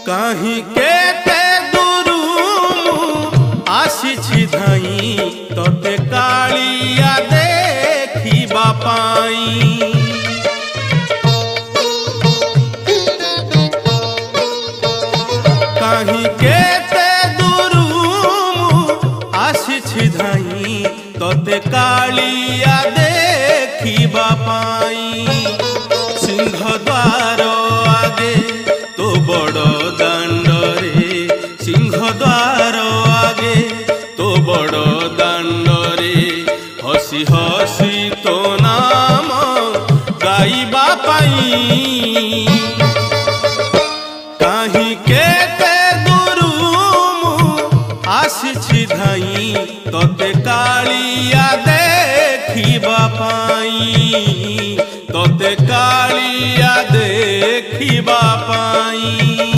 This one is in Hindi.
कहीं केते दूरू आसी धाई तोते कालिया देखिबा पाई। कहीं केते दूरू आसी धाई तोते कालिया देखिबा पाई। सिंह द्वार आगे तो बड़ दांडरे, सिंह द्वार आगे तो बड़ दांडरे हसी हसी तो नाम गाइबा पाई। कहीं केते दूरू आसी धाई तोते कालिया देखिबा पाई, तोते कालिया देखिबा पाई।